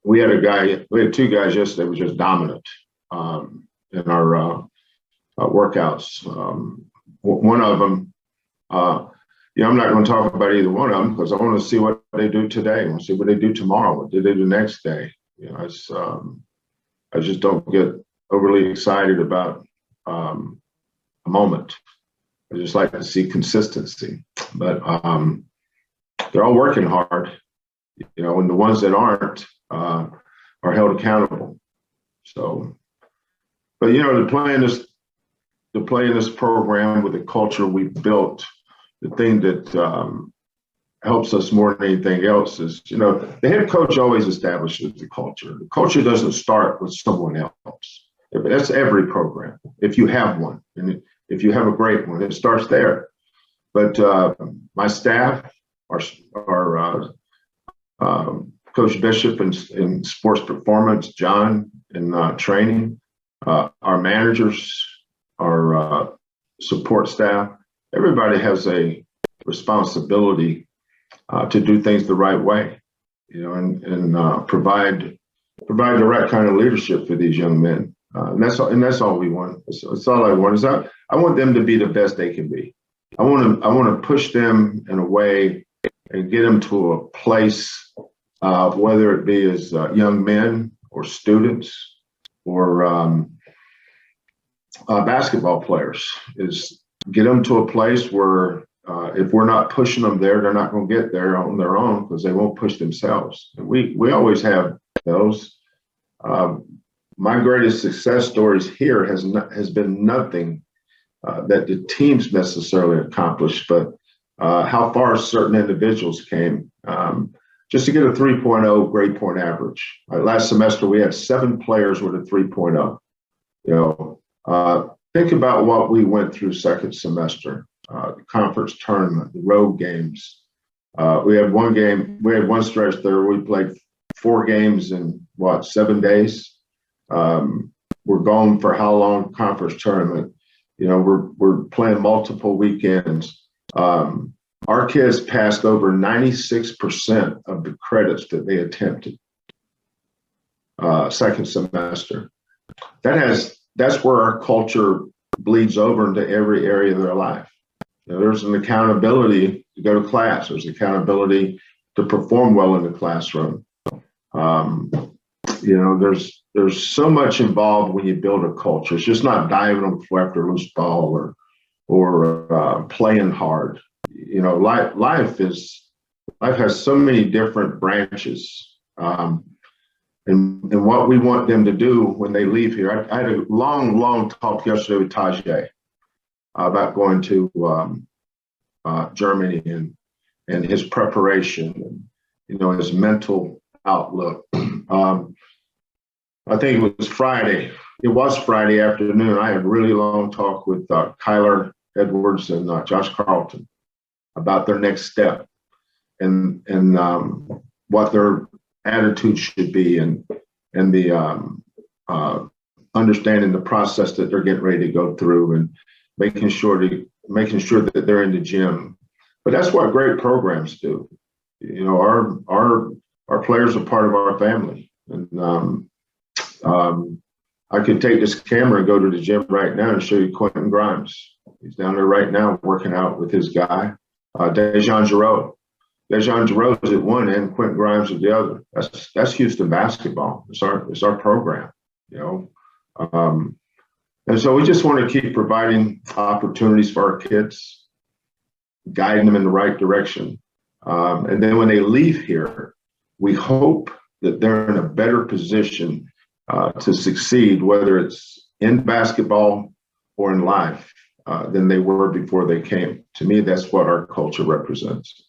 we had two guys yesterday were just dominant in our workouts. One of them, I'm not going to talk about either one of them because I want to see what they do today. I want to see what they do tomorrow, what they do the next day. I just don't get overly excited about a moment. I just like to see consistency. But they're all working hard, and the ones that aren't are held accountable. So, but to play in this program with the culture we've built, the thing that helps us more than anything else is, the head coach always establishes the culture. The culture doesn't start with someone else. That's every program. If you have one, and if you have a great one, it starts there. But my staff, our Coach Bishop in sports performance, John in training, our managers, our support staff, everybody has a responsibility to do things the right way, and provide the right kind of leadership for these young men. And that's all we want. That's all I want. I want them to be the best they can be. I want to push them in a way and get them to a place, whether it be as young men or students or basketball players, is get them to a place where if we're not pushing them there, they're not going to get there on their own because they won't push themselves. And we always have those. My greatest success stories here has been nothing that the teams necessarily accomplished, but how far certain individuals came. Just to get a 3.0 grade point average. Last semester, we had 7 players with a 3.0. Think about what we went through second semester, the conference tournament, the road games. We had one stretch there. We played 4 games in 7 days. We're going for how long? Conference tournament. We're playing multiple weekends. Our kids passed over 96% of the credits that they attempted second semester. That's where our culture bleeds over into every area of their life. There's an accountability to go to class. There's accountability to perform well in the classroom. There's so much involved when you build a culture. It's just not diving on the floor after a loose ball or playing hard. Life has so many different branches. And what we want them to do when they leave here. I had a long talk yesterday with Tajay about going to Germany and his preparation and his mental outlook. I think it was Friday. It was Friday afternoon. I had a really long talk with Kyler Edwards and Josh Carlton about their next step and what their attitude should be and the understanding the process that they're getting ready to go through and making sure that they're in the gym. But that's what great programs do. Our players are part of our family. And I could take this camera and go to the gym right now and show you Quentin Grimes. He's down there right now working out with his guy, Dejan Giroux. Dejan Giroux is at one end, Quentin Grimes at the other. That's Houston basketball. It's our program, And so we just want to keep providing opportunities for our kids, guiding them in the right direction. And then when they leave here, we hope that they're in a better position to succeed, whether it's in basketball or in life, than they were before they came. To me, that's what our culture represents.